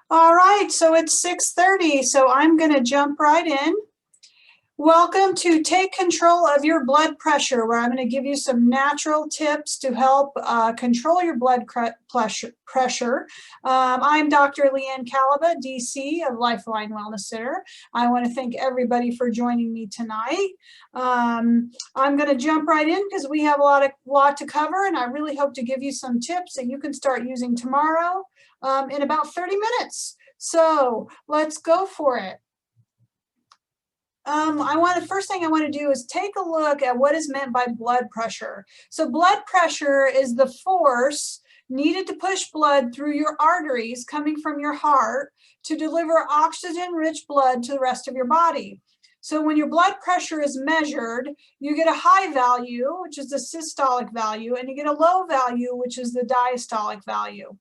All right, so it's 6:30, so I'm going to jump right in. Welcome to Take Control of Your Blood Pressure, where I'm going to give you some natural tips to help control your blood pressure. I'm Dr. Leanne Kalaba, DC of Lifeline Wellness Center. I want to thank everybody for joining me tonight. I'm going to jump right in because we have a lot to cover, and I really hope to give you some tips that you can start using tomorrow in about 30 minutes. So let's go for it. First thing I want to do is take a look at what is meant by blood pressure. So blood pressure is the force needed to push blood through your arteries coming from your heart to deliver oxygen-rich blood to the rest of your body. So when your blood pressure is measured, you get a high value, which is the systolic value, and you get a low value, which is the diastolic value.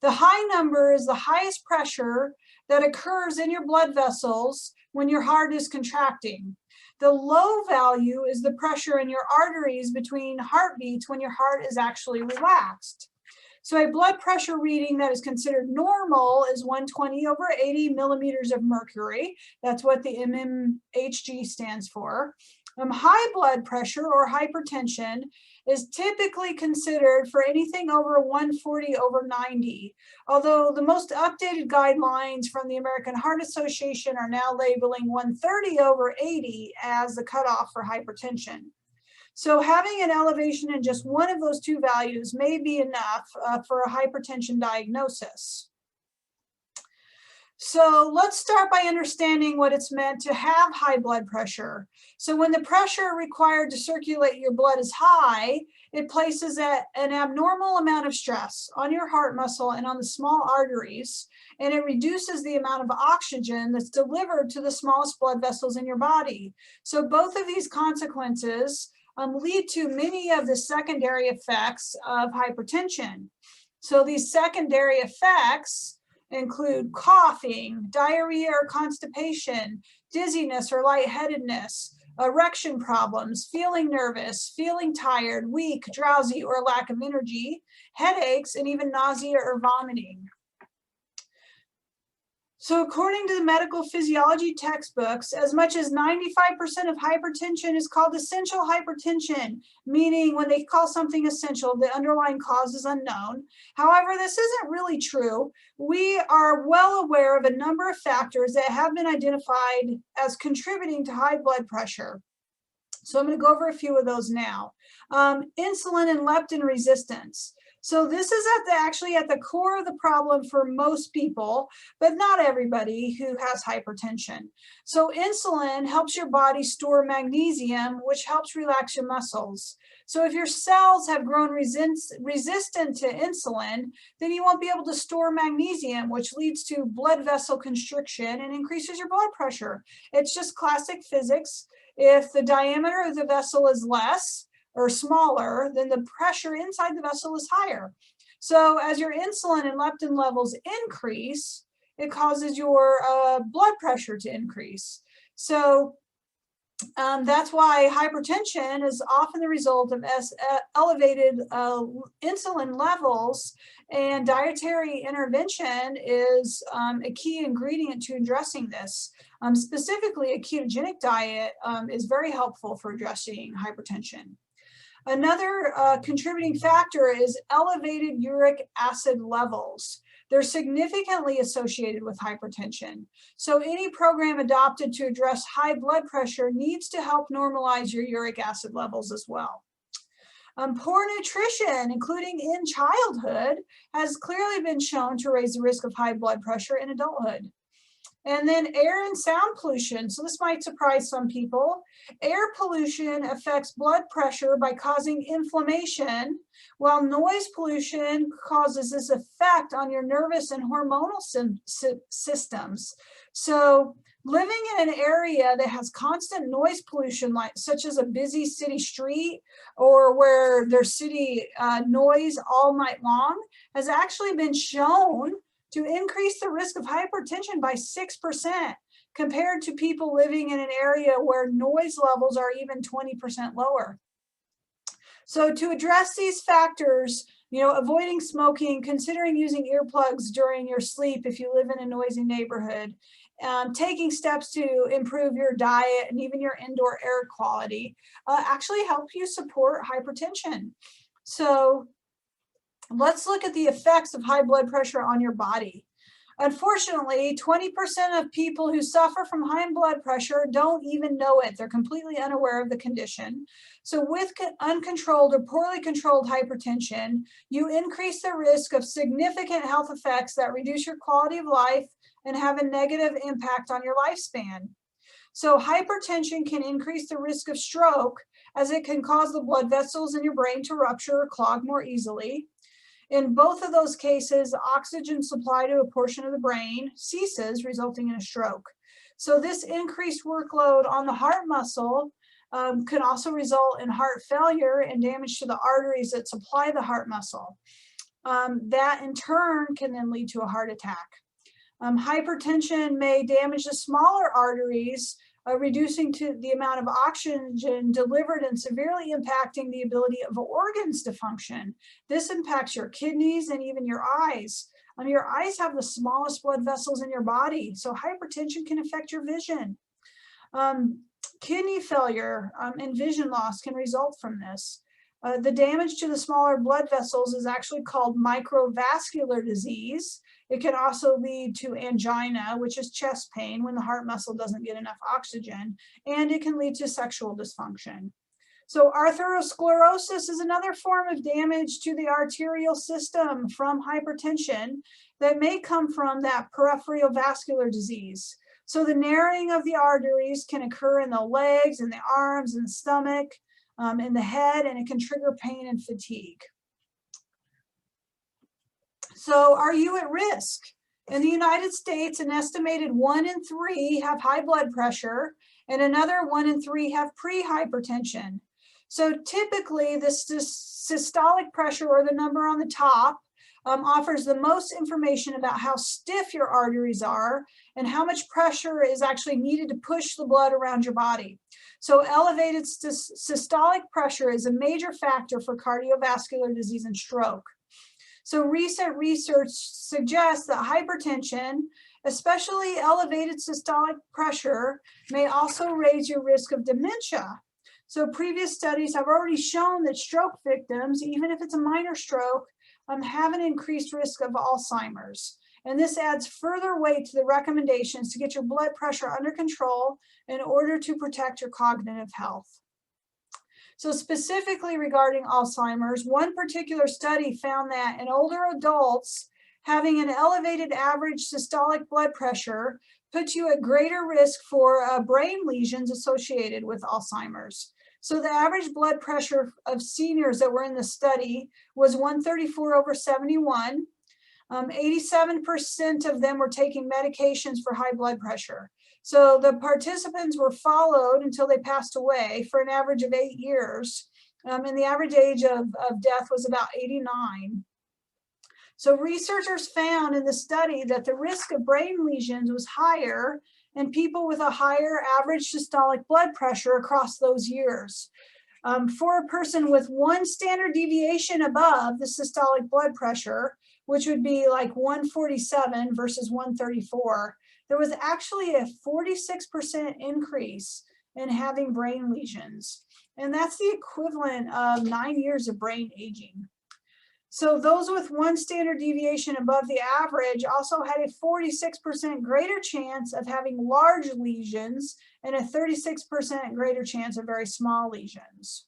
The high number is the highest pressure that occurs in your blood vessels when your heart is contracting. The low value is the pressure in your arteries between heartbeats when your heart is actually relaxed. So a blood pressure reading that is considered normal is 120/80 millimeters of mercury. That's what the mmHg stands for. High blood pressure or hypertension is typically considered for anything over 140/90, although the most updated guidelines from the American Heart Association are now labeling 130/80 as the cutoff for hypertension. So having an elevation in just one of those two values may be enough for a hypertension diagnosis. So let's start by understanding what it's meant to have high blood pressure. So when the pressure required to circulate your blood is high, it places an abnormal amount of stress on your heart muscle and on the small arteries, and it reduces the amount of oxygen that's delivered to the smallest blood vessels in your body. So both of these consequences lead to many of the secondary effects of hypertension. So these secondary effects include coughing, diarrhea or constipation, dizziness or lightheadedness, erection problems, feeling nervous, feeling tired, weak, drowsy, or lack of energy, headaches, and even nausea or vomiting. So according to the medical physiology textbooks, as much as 95% of hypertension is called essential hypertension, meaning when they call something essential, the underlying cause is unknown. However, this isn't really true. We are well aware of a number of factors that have been identified as contributing to high blood pressure. So I'm going to go over a few of those now. Insulin and leptin resistance. So this is actually at the core of the problem for most people, but not everybody who has hypertension. So insulin helps your body store magnesium, which helps relax your muscles. So if your cells have grown resistant to insulin, then you won't be able to store magnesium, which leads to blood vessel constriction and increases your blood pressure. It's just classic physics. If the diameter of the vessel is less or smaller, then the pressure inside the vessel is higher. So as your insulin and leptin levels increase, it causes your blood pressure to increase. So that's why hypertension is often the result of elevated insulin levels, and dietary intervention is a key ingredient to addressing this. Specifically, a ketogenic diet is very helpful for addressing hypertension. Another contributing factor is elevated uric acid levels. They're significantly associated with hypertension. So any program adopted to address high blood pressure needs to help normalize your uric acid levels as well. Poor nutrition, including in childhood, has clearly been shown to raise the risk of high blood pressure in adulthood. And then air and sound pollution. So this might surprise some people. Air pollution affects blood pressure by causing inflammation, while noise pollution causes this effect on your nervous and hormonal systems. So living in an area that has constant noise pollution, such as a busy city street or where there's city noise all night long, has actually been shown to increase the risk of hypertension by 6% compared to people living in an area where noise levels are even 20% lower. So to address these factors, You know, avoiding smoking, considering using earplugs during your sleep if you live in a noisy neighborhood, taking steps to improve your diet and even your indoor air quality actually help you support hypertension. So let's look at the effects of high blood pressure on your body. Unfortunately, 20% of people who suffer from high blood pressure don't even know it. They're completely unaware of the condition. So with uncontrolled or poorly controlled hypertension, you increase the risk of significant health effects that reduce your quality of life and have a negative impact on your lifespan. So hypertension can increase the risk of stroke, as it can cause the blood vessels in your brain to rupture or clog more easily. In both of those cases, oxygen supply to a portion of the brain ceases, resulting in a stroke. So this increased workload on the heart muscle can also result in heart failure and damage to the arteries that supply the heart muscle. That in turn can then lead to a heart attack. Hypertension may damage the smaller arteries, reducing to the amount of oxygen delivered and severely impacting the ability of organs to function. This impacts your kidneys and even your eyes. Your eyes have the smallest blood vessels in your body, so hypertension can affect your vision. Kidney failure and vision loss can result from this. The damage to the smaller blood vessels is actually called microvascular disease. It can also lead to angina, which is chest pain when the heart muscle doesn't get enough oxygen, and it can lead to sexual dysfunction. So atherosclerosis is another form of damage to the arterial system from hypertension that may come from that peripheral vascular disease. So the narrowing of the arteries can occur in the legs, in the arms, in the stomach, in the head, and it can trigger pain and fatigue. So are you at risk? In the United States, an estimated 1 in 3 have high blood pressure, and another 1 in 3 have pre-hypertension. So typically, the systolic pressure, or the number on the top, offers the most information about how stiff your arteries are and how much pressure is actually needed to push the blood around your body. So elevated systolic pressure is a major factor for cardiovascular disease and stroke. So recent research suggests that hypertension, especially elevated systolic pressure, may also raise your risk of dementia. So previous studies have already shown that stroke victims, even if it's a minor stroke, have an increased risk of Alzheimer's. And this adds further weight to the recommendations to get your blood pressure under control in order to protect your cognitive health. So specifically regarding Alzheimer's, one particular study found that in older adults, having an elevated average systolic blood pressure puts you at greater risk for brain lesions associated with Alzheimer's. So the average blood pressure of seniors that were in the study was 134/71. 87% of them were taking medications for high blood pressure. So the participants were followed until they passed away for an average of 8 years. And the average age of death was about 89. So researchers found in the study that the risk of brain lesions was higher in people with a higher average systolic blood pressure across those years. For a person with 1 standard deviation above the systolic blood pressure, which would be like 147 versus 134, there was actually a 46% increase in having brain lesions. And that's the equivalent of 9 years of brain aging. So those with 1 standard deviation above the average also had a 46% greater chance of having large lesions and a 36% greater chance of very small lesions.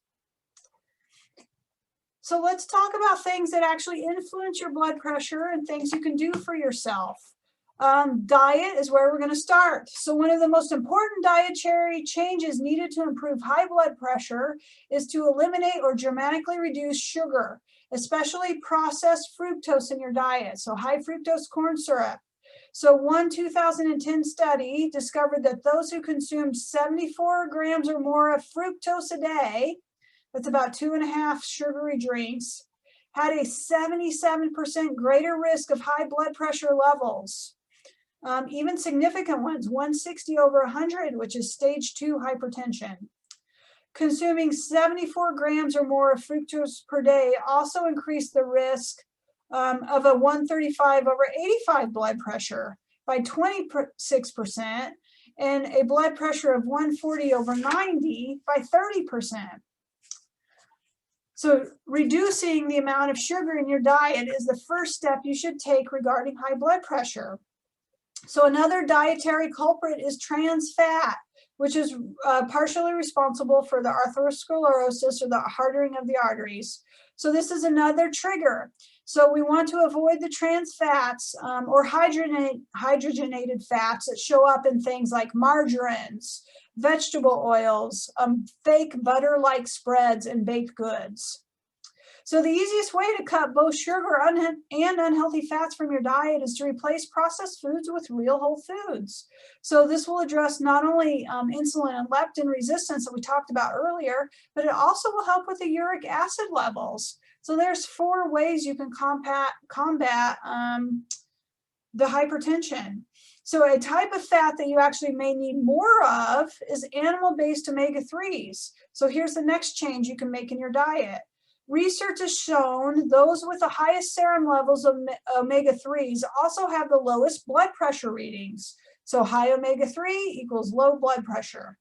So let's talk about things that actually influence your blood pressure and things you can do for yourself. Diet is where we're going to start. So one of the most important dietary changes needed to improve high blood pressure is to eliminate or dramatically reduce sugar, especially processed fructose in your diet, so high fructose corn syrup. So one 2010 study discovered that those who consumed 74 grams or more of fructose a day, that's about 2.5 sugary drinks, had a 77% greater risk of high blood pressure levels. Even significant ones, 160/100, which is stage 2 hypertension. consuming 74 grams or more of fructose per day also increased the risk of a 135/85 blood pressure by 26% and a blood pressure of 140/90 by 30%. So reducing the amount of sugar in your diet is the first step you should take regarding high blood pressure. So another dietary culprit is trans fat, which is partially responsible for the atherosclerosis or the hardening of the arteries. So this is another trigger. So we want to avoid the trans fats or hydrogenated fats that show up in things like margarines, vegetable oils, fake butter-like spreads, and baked goods. So the easiest way to cut both sugar and unhealthy fats from your diet is to replace processed foods with real whole foods. So this will address not only insulin and leptin resistance that we talked about earlier, but it also will help with the uric acid levels. So there's 4 ways you can combat the hypertension. So a type of fat that you actually may need more of is animal-based omega-3s. So here's the next change you can make in your diet. Research has shown those with the highest serum levels of omega-3s also have the lowest blood pressure readings. So high omega-3 equals low blood pressure.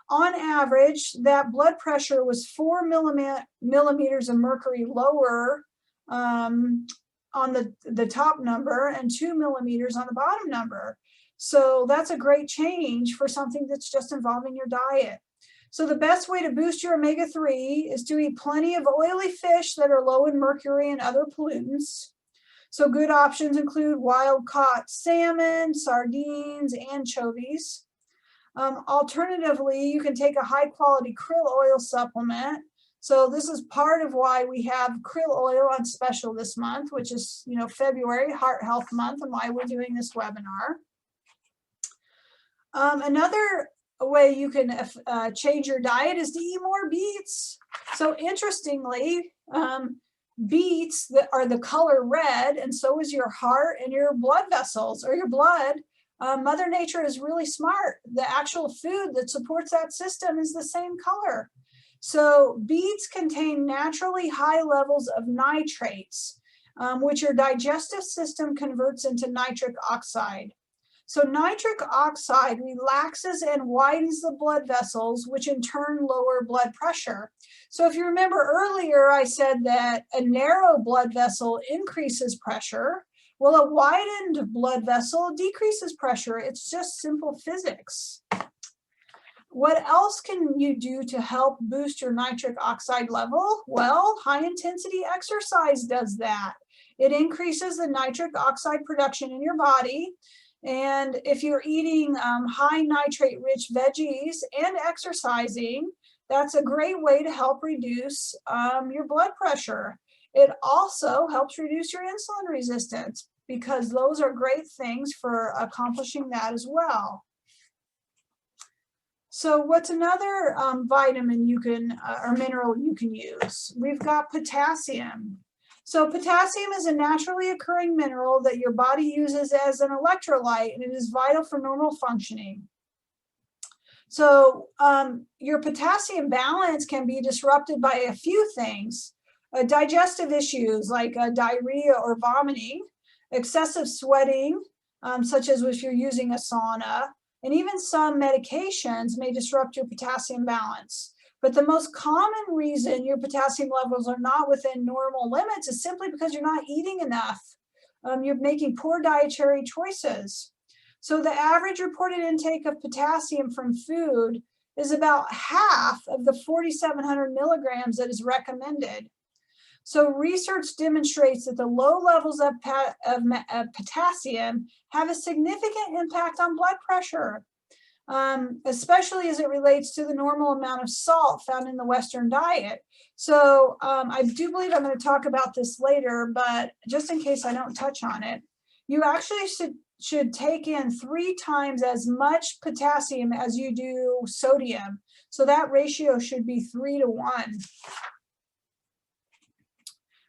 On average, that blood pressure was 4 millimeters of mercury lower on the top number and 2 millimeters on the bottom number. So that's a great change for something that's just involving your diet. So the best way to boost your omega-3 is to eat plenty of oily fish that are low in mercury and other pollutants. So good options include wild-caught salmon, sardines, anchovies. Alternatively, you can take a high-quality krill oil supplement. So this is part of why we have krill oil on special this month, which is, February, Heart Health Month, and why we're doing this webinar. Another way you can change your diet is to eat more beets. So interestingly, beets that are the color red, and so is your heart and your blood vessels or your blood. Mother Nature is really smart. The actual food that supports that system is the same color. So beets contain naturally high levels of nitrates, which your digestive system converts into nitric oxide. So nitric oxide relaxes and widens the blood vessels, which in turn lower blood pressure. So if you remember earlier, I said that a narrow blood vessel increases pressure. Well, a widened blood vessel decreases pressure. It's just simple physics. What else can you do to help boost your nitric oxide level? Well, high intensity exercise does that. It increases the nitric oxide production in your body. And if you're eating high nitrate rich veggies and exercising, that's a great way to help reduce your blood pressure. It also helps reduce your insulin resistance because those are great things for accomplishing that as well. So what's another vitamin you can, or mineral you can use? We've got potassium. So potassium is a naturally occurring mineral that your body uses as an electrolyte, and it is vital for normal functioning. So your potassium balance can be disrupted by a few things. Digestive issues like diarrhea or vomiting, excessive sweating, such as if you're using a sauna, and even some medications may disrupt your potassium balance. But the most common reason your potassium levels are not within normal limits is simply because you're not eating enough. You're making poor dietary choices. So the average reported intake of potassium from food is about half of the 4,700 milligrams that is recommended. So research demonstrates that the low levels of potassium have a significant impact on blood pressure, especially as it relates to the normal amount of salt found in the Western diet. So I do believe I'm going to talk about this later, but just in case I don't touch on it, you actually should take in 3 times as much potassium as you do sodium. So that ratio should be 3 to 1.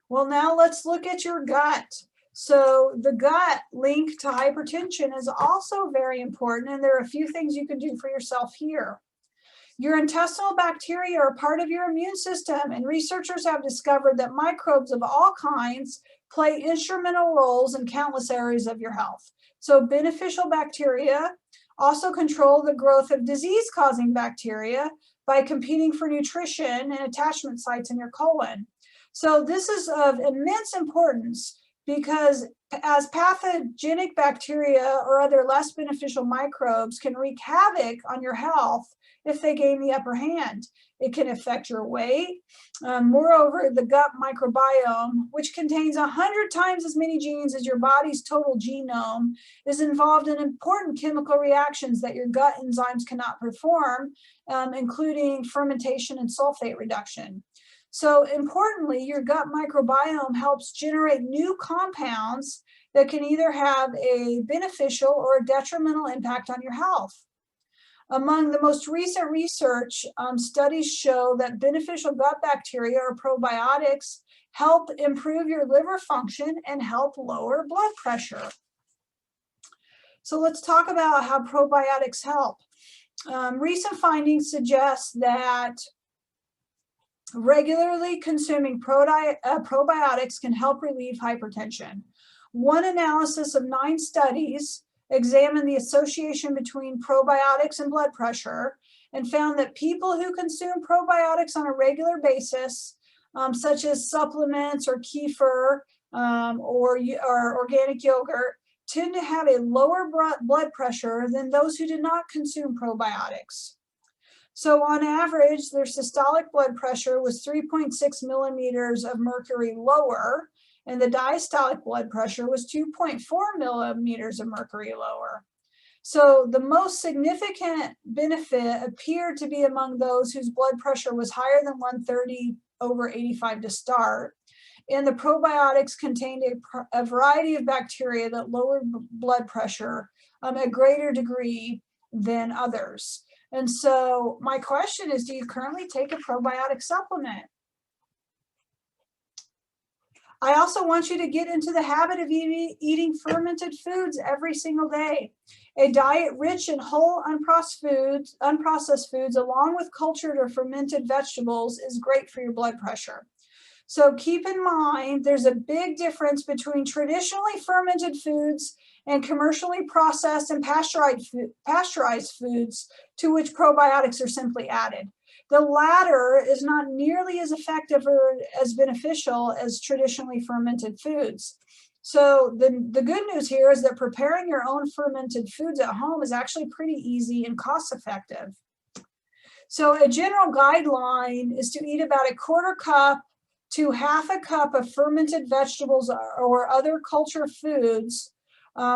Well, now let's look at your gut. So the gut link to hypertension is also very important, and there are a few things you can do for yourself here. Your intestinal bacteria are part of your immune system, and researchers have discovered that microbes of all kinds play instrumental roles in countless areas of your health. So beneficial bacteria also control the growth of disease-causing bacteria by competing for nutrition and attachment sites in your colon. So this is of immense importance because as pathogenic bacteria or other less beneficial microbes can wreak havoc on your health if they gain the upper hand. It can affect your weight. Moreover, the gut microbiome, which contains 100 times as many genes as your body's total genome, is involved in important chemical reactions that your gut enzymes cannot perform, including fermentation and sulfate reduction. So importantly, your gut microbiome helps generate new compounds that can either have a beneficial or a detrimental impact on your health. Among the most recent research, studies show that beneficial gut bacteria or probiotics help improve your liver function and help lower blood pressure. So let's talk about how probiotics help. Recent findings suggest that regularly consuming probiotics can help relieve hypertension. One analysis of 9 studies examined the association between probiotics and blood pressure and found that people who consume probiotics on a regular basis, such as supplements or kefir or organic yogurt, tend to have a lower blood pressure than those who did not consume probiotics. So on average, their systolic blood pressure was 3.6 millimeters of mercury lower, and the diastolic blood pressure was 2.4 millimeters of mercury lower. So the most significant benefit appeared to be among those whose blood pressure was higher than 130/85 to start. And the probiotics contained a variety of bacteria that lowered blood pressure at a greater degree than others. And so my question is, do you currently take a probiotic supplement? I also want you to get into the habit of eating fermented foods every single day. A diet rich in whole unprocessed foods, along with cultured or fermented vegetables, is great for your blood pressure. So keep in mind, there's a big difference between traditionally fermented foods and commercially processed and pasteurized foods to which probiotics are simply added. The latter is not nearly as effective or as beneficial as traditionally fermented foods. So the good news here is that preparing your own fermented foods at home is actually pretty easy and cost effective. So a general guideline is to eat about a 1/4 cup to 1/2 cup of fermented vegetables or other cultured foods,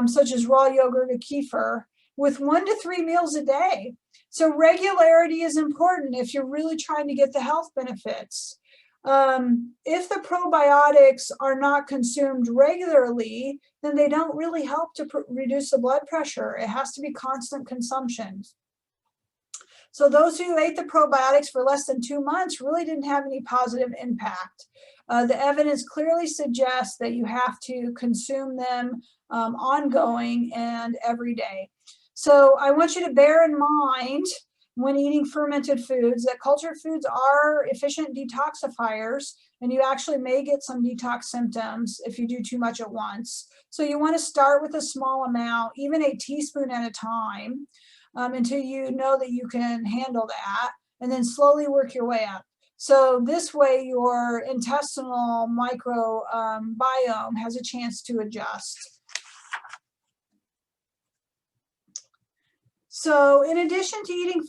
such as raw yogurt or kefir, with 1 to 3 meals a day. So regularity is important if you're really trying to get the health benefits. If the probiotics are not consumed regularly, then they don't really help to reduce the blood pressure. It has to be constant consumption. So those who ate the probiotics for less than 2 months really didn't have any positive impact. The evidence clearly suggests that you have to consume them ongoing and every day. So I want you to bear in mind when eating fermented foods that cultured foods are efficient detoxifiers, and you actually may get some detox symptoms if you do too much at once. So you want to start with a small amount, even a teaspoon at a time, until you know that you can handle that, and then slowly work your way up. So this way your intestinal microbiome has a chance to adjust. So in addition to eating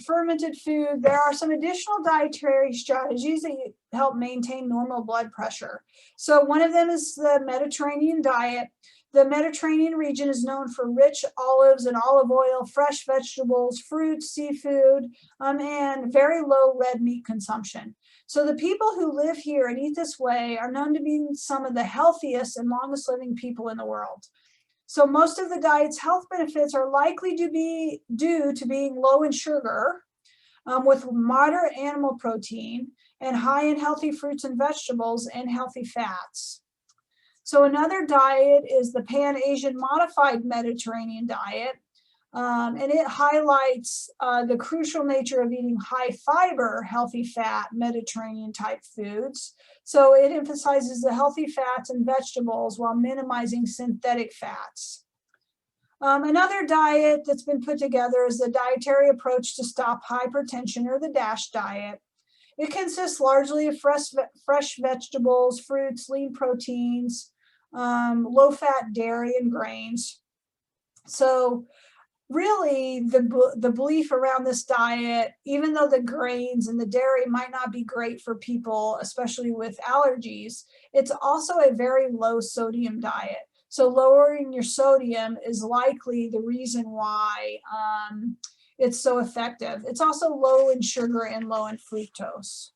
fermented food, there are some additional dietary strategies that help maintain normal blood pressure. So one of them is the Mediterranean diet. The Mediterranean region is known for rich olives and olive oil, fresh vegetables, fruits, seafood, and very low red meat consumption. So the people who live here and eat this way are known to be some of the healthiest and longest living people in the world. So most of the diet's health benefits are likely to be due to being low in sugar, with moderate animal protein, and high in healthy fruits and vegetables and healthy fats. So another diet is the Pan-Asian modified Mediterranean diet. And it highlights the crucial nature of eating high fiber, healthy fat, Mediterranean type foods. So it emphasizes the healthy fats and vegetables while minimizing synthetic fats. Another diet that's been put together is the dietary approach to stop hypertension, or the DASH diet. It consists largely of fresh vegetables, fruits, lean proteins, low-fat dairy, and grains. So really, the belief around this diet, even though the grains and the dairy might not be great for people, especially with allergies, it's also a very low sodium diet. So lowering your sodium is likely the reason why it's so effective. It's also low in sugar and low in fructose.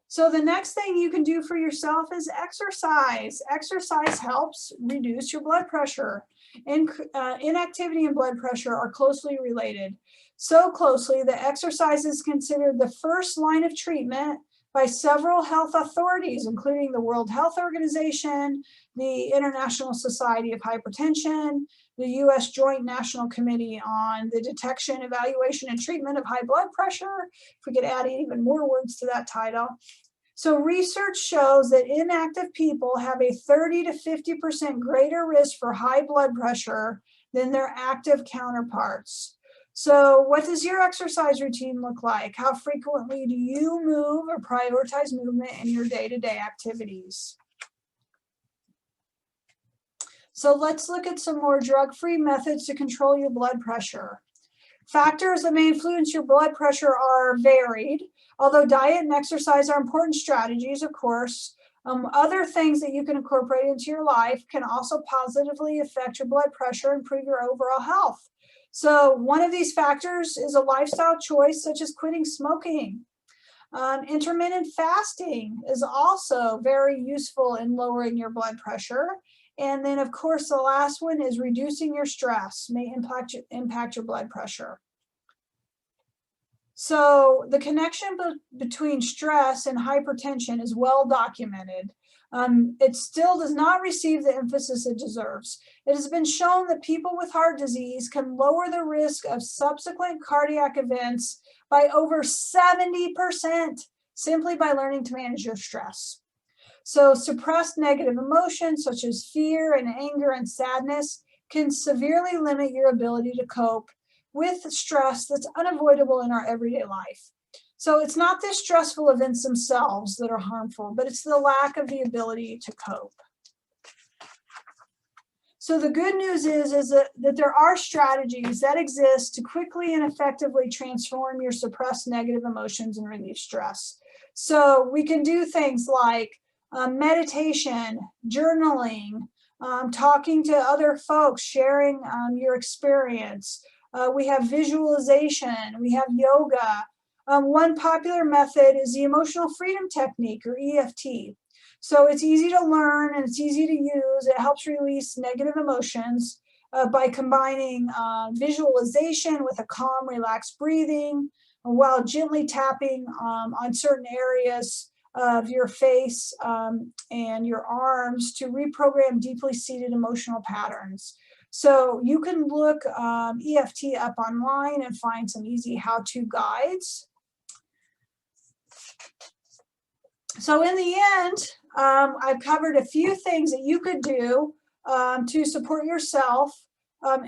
So the next thing you can do for yourself is exercise. Exercise helps reduce your blood pressure. Inactivity and blood pressure are closely related. So closely that exercise is considered the first line of treatment by several health authorities, including the World Health Organization, the International Society of Hypertension, the U.S. Joint National Committee on the Detection, Evaluation, and Treatment of High Blood Pressure, if we could add even more words to that title. So research shows that inactive people have a 30 to 50% greater risk for high blood pressure than their active counterparts. So what does your exercise routine look like? How frequently do you move or prioritize movement in your day-to-day activities? So let's look at some more drug-free methods to control your blood pressure. Factors that may influence your blood pressure are varied. Although diet and exercise are important strategies, of course, other things that you can incorporate into your life can also positively affect your blood pressure and improve your overall health. So one of these factors is a lifestyle choice, such as quitting smoking. Intermittent fasting is also very useful in lowering your blood pressure. And then, of course, the last one is reducing your stress may impact your blood pressure. So the connection between stress and hypertension is well documented. It still does not receive the emphasis it deserves. It has been shown that people with heart disease can lower the risk of subsequent cardiac events by over 70% simply by learning to manage your stress. So suppressed negative emotions such as fear and anger and sadness can severely limit your ability to cope with stress that's unavoidable in our everyday life. So it's not the stressful events themselves that are harmful, but it's the lack of the ability to cope. So the good news is that there are strategies that exist to quickly and effectively transform your suppressed negative emotions and relieve stress. So we can do things like meditation, journaling, talking to other folks, sharing your experience. We have visualization, we have yoga. One popular method is the emotional freedom technique, or EFT. So it's easy to learn and it's easy to use. It helps release negative emotions by combining visualization with a calm, relaxed breathing, while gently tapping on certain areas of your face and your arms to reprogram deeply seated emotional patterns. So you can look EFT up online and find some easy how-to guides. So in the end, I've covered a few things that you could do to support yourself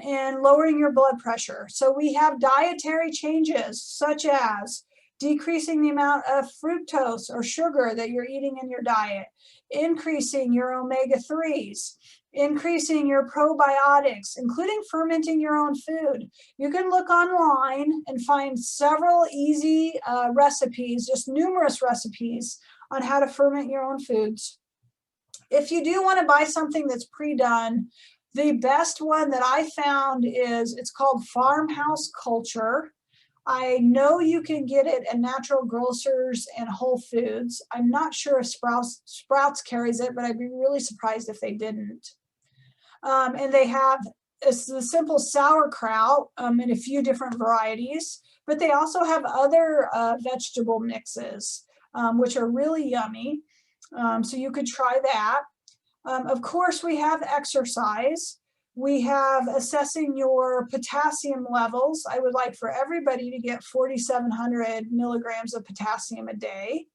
in lowering your blood pressure. So we have dietary changes, such as decreasing the amount of fructose or sugar that you're eating in your diet, increasing your omega-3s, increasing your probiotics, including fermenting your own food. You can look online and find several easy recipes, just numerous recipes on how to ferment your own foods. If you do want to buy something that's pre-done, the best one that I found is, it's called Farmhouse Culture. I know you can get it at natural grocers and Whole Foods. I'm not sure if Sprouts carries it, but I'd be really surprised if they didn't. And they have the simple sauerkraut in a few different varieties, but they also have other vegetable mixes, which are really yummy. So you could try that. Of course, we have exercise. We have assessing your potassium levels. I would like for everybody to get 4,700 milligrams of potassium a day.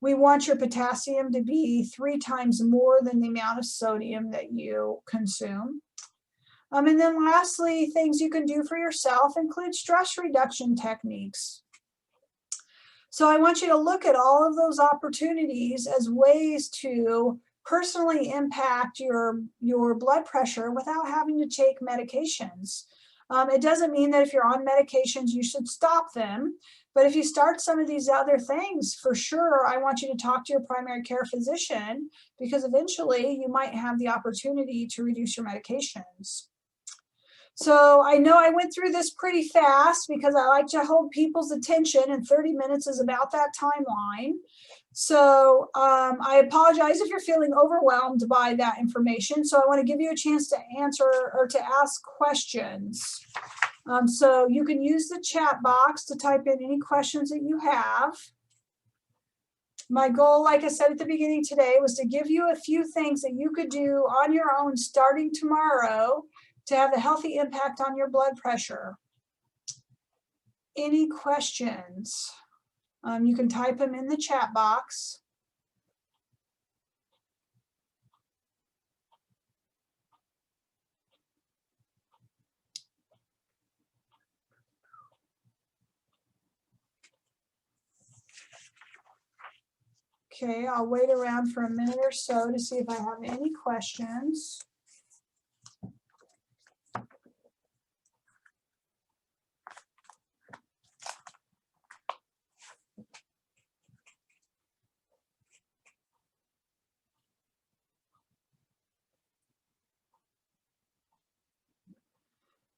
We want your potassium to be 3 times more than the amount of sodium that you consume. And then lastly, things you can do for yourself include stress reduction techniques. So I want you to look at all of those opportunities as ways to personally impact your blood pressure without having to take medications. It doesn't mean that if you're on medications, you should stop them. But if you start some of these other things, for sure, I want you to talk to your primary care physician, because eventually you might have the opportunity to reduce your medications. So I know I went through this pretty fast because I like to hold people's attention, and 30 minutes is about that timeline. So I apologize if you're feeling overwhelmed by that information. So I want to give you a chance to answer or to ask questions. So you can use the chat box to type in any questions that you have. My goal, like I said at the beginning today, was to give you a few things that you could do on your own starting tomorrow to have a healthy impact on your blood pressure. Any questions? You can type them in the chat box. Okay, I'll wait around for a minute or so to see if I have any questions.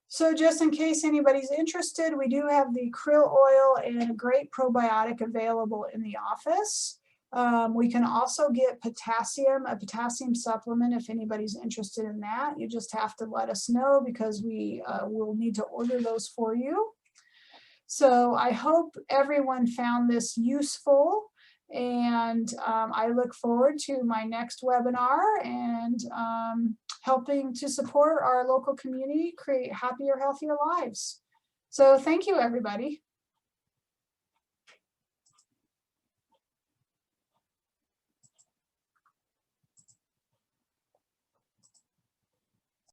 So just in case anybody's interested, we do have the krill oil and a great probiotic available in the office. We can also get potassium, a potassium supplement, if anybody's interested in that. You just have to let us know, because we will need to order those for you. So I hope everyone found this useful, and I look forward to my next webinar and helping to support our local community create happier, healthier lives. So thank you, everybody.